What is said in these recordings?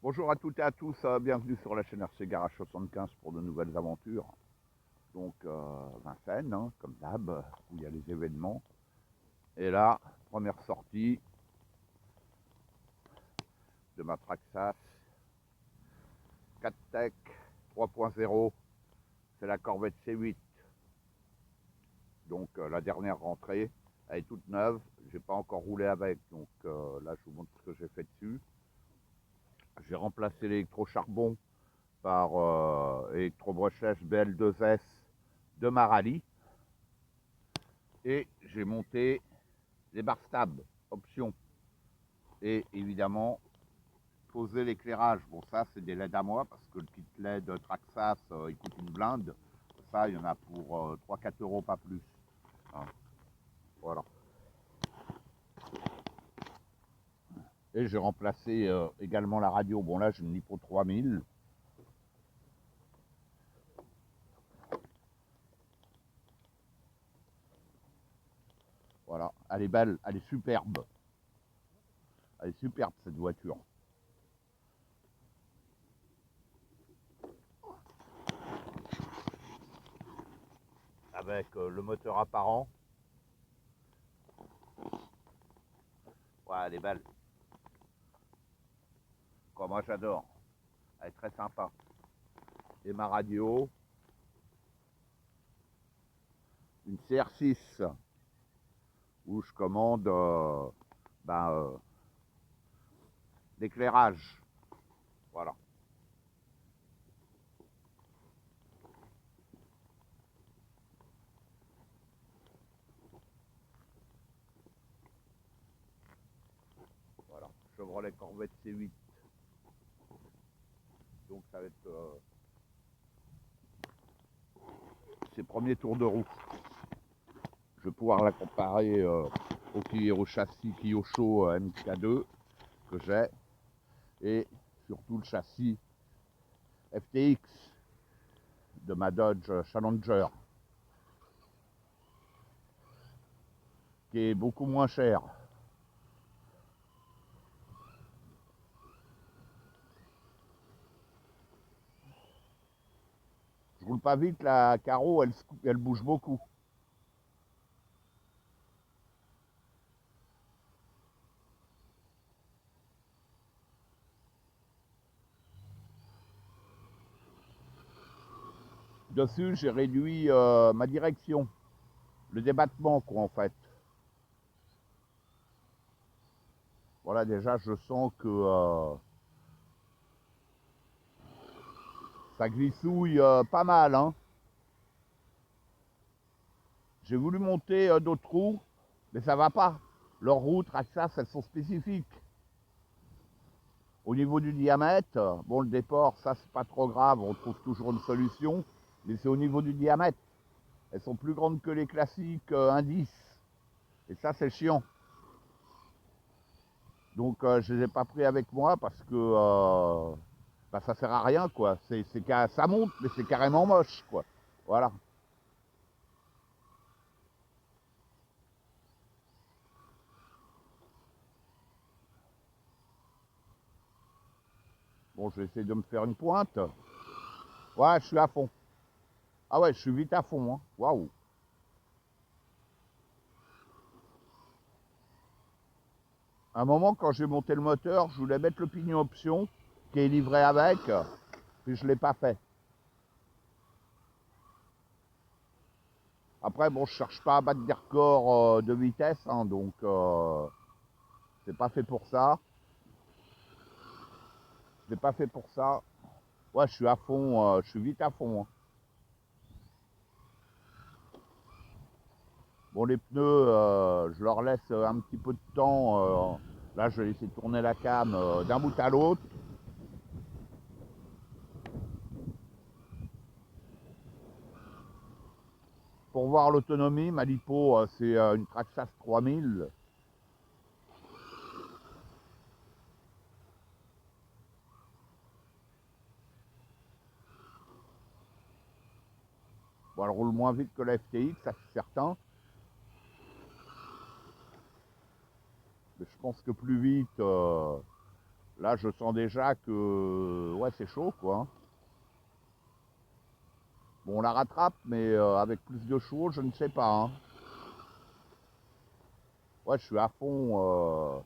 Bonjour à toutes et à tous, bienvenue sur la chaîne RC Garage 75 pour de nouvelles aventures. Donc Vincennes, hein, comme d'hab, où il y a les événements. Et là, première sortie de ma Traxxas 4Tech 3.0, c'est la Corvette C8. Donc la dernière rentrée, elle est toute neuve, j'ai pas encore roulé avec, donc là je vous montre ce que j'ai fait dessus. J'ai remplacé l'électrocharbon par électro-brochage BL2S de Marali. Et j'ai monté les barres stables, option. Et évidemment, poser l'éclairage. Bon, ça, c'est des LED à moi, parce que le kit LED Traxxas, il coûte une blinde. Ça, il y en a pour 3-4 euros, pas plus. Hein. Voilà. Et j'ai remplacé également la radio. Bon, là, j'ai une Nippo 3000. Voilà. Elle est belle, elle est superbe. Elle est superbe, cette voiture. Avec le moteur apparent. Ouais, elle est belle. Quoi, moi, j'adore. Elle est très sympa. Et ma radio, une CR6 où je commande l'éclairage. Voilà. Voilà. Chevrolet Corvette C8. Donc ça va être ses premiers tours de roue. Je vais pouvoir la comparer au châssis Kyosho MK2 que j'ai et surtout le châssis FTX de ma Dodge Challenger qui est beaucoup moins cher. Je roule pas vite, la carreau elle bouge beaucoup. Dessus j'ai réduit ma direction, le débattement quoi en fait. Voilà, déjà je sens que ça glissouille pas mal. Hein. J'ai voulu monter d'autres roues, mais ça va pas. Leurs roues Traxxas, elles sont spécifiques. Au niveau du diamètre, bon, le déport, ça c'est pas trop grave, on trouve toujours une solution, mais c'est au niveau du diamètre. Elles sont plus grandes que les classiques indices. Et ça, c'est chiant. Donc, je les ai pas pris avec moi parce que bah, ça sert à rien, quoi. Ça monte, mais c'est carrément moche, quoi. Voilà. Bon, je vais essayer de me faire une pointe. Ouais, je suis à fond. Ah ouais, je suis vite à fond. Hein. Waouh. À un moment, quand j'ai monté le moteur, je voulais mettre le pignon option qui est livré avec, puis je ne l'ai pas fait. Après, bon, je cherche pas à battre des records de vitesse, hein, donc c'est pas fait pour ça. C'est pas fait pour ça. Ouais, je suis à fond, je suis vite à fond. Hein. Bon, les pneus, je leur laisse un petit peu de temps. Là, je vais laisser tourner la cam d'un bout à l'autre. Pour voir l'autonomie, ma lipo, c'est une Traxxas 3000. Bon, elle roule moins vite que la FTX, ça c'est certain. Mais je pense que plus vite, Là, je sens déjà que ouais, c'est chaud, quoi. Bon, on la rattrape, mais avec plus de chevaux, je ne sais pas. Hein. Ouais, je suis à fond.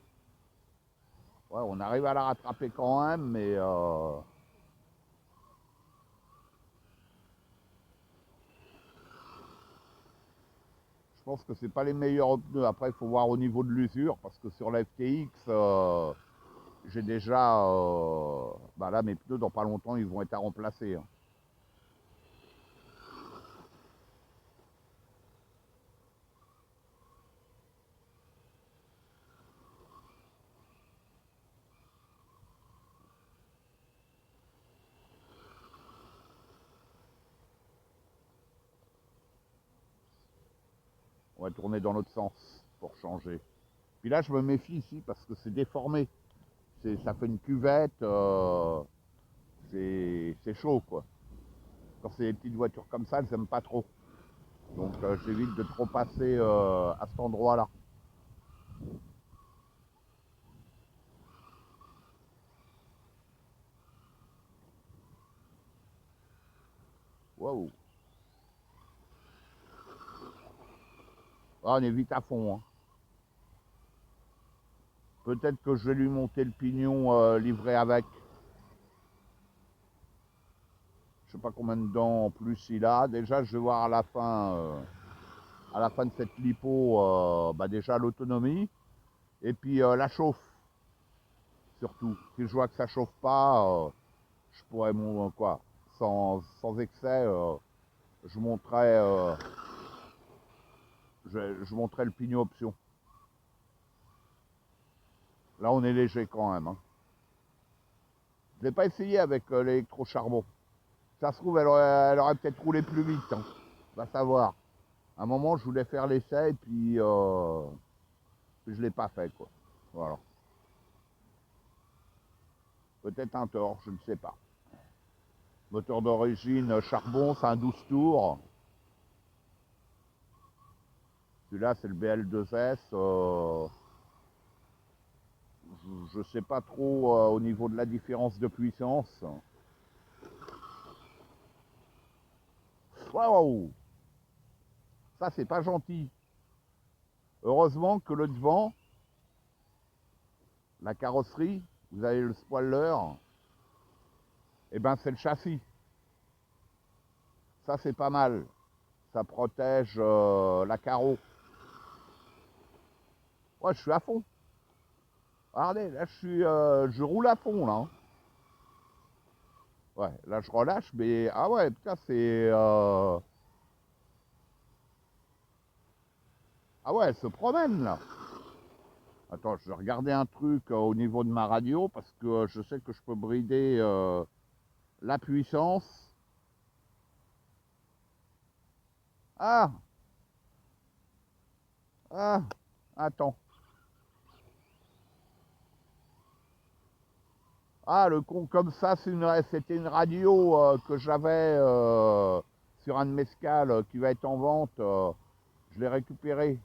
Ouais, on arrive à la rattraper quand même, mais je pense que c'est pas les meilleurs pneus. Après, il faut voir au niveau de l'usure, parce que sur la FTX, j'ai déjà... bah là, mes pneus, dans pas longtemps, ils vont être à remplacer. Hein. On va tourner dans l'autre sens pour changer. Puis là, je me méfie ici, parce que c'est déformé. Ça fait une cuvette, c'est chaud, quoi. Quand c'est des petites voitures comme ça, elles n'aiment pas trop. Donc j'évite de trop passer à cet endroit-là. Waouh. Ah, on est vite à fond. Hein. Peut-être que je vais lui monter le pignon livré avec. Je sais pas combien de dents en plus il a. Déjà, je vais voir à la fin de cette lipo, bah déjà l'autonomie et puis la chauffe surtout. Si je vois que ça chauffe pas, je pourrais quoi, sans excès, je monterai, je monterai le pignon option. Là, on est léger quand même. Hein. Je l'ai pas essayé avec l'électrocharbon. Ça se trouve, elle aurait peut-être roulé plus vite. Hein. Va savoir. À un moment, je voulais faire l'essai et puis je l'ai pas fait, quoi. Voilà. Peut-être un tort, je ne sais pas. Moteur d'origine charbon, c'est un 12 tours. Celui-là, c'est le BL2S. Je ne sais pas trop au niveau de la différence de puissance. Waouh! Ça, c'est pas gentil. Heureusement que le devant, la carrosserie, vous avez le spoiler, et ben c'est le châssis. Ça, c'est pas mal. Ça protège la carreau. Ouais, je suis à fond. Regardez, là, je roule à fond, là. Hein. Ouais, là, je relâche, mais... Ah ouais, putain, c'est... Ah ouais, elle se promène, là. Attends, je vais regarder un truc au niveau de ma radio, parce que je sais que je peux brider la puissance. Ah! Ah! Attends. Ah, le con, comme ça, c'était une radio que j'avais sur un de mes scales qui va être en vente. Je l'ai récupéré.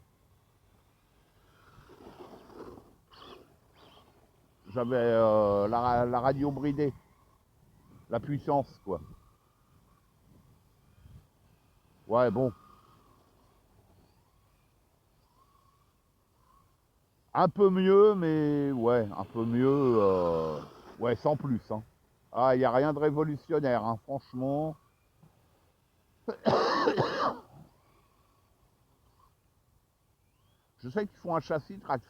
J'avais la radio bridée. La puissance, quoi. Ouais, bon. Un peu mieux, mais ouais, un peu mieux. Ouais, sans plus. Hein. Ah, il n'y a rien de révolutionnaire, hein, franchement. Je sais qu'ils font un châssis traction.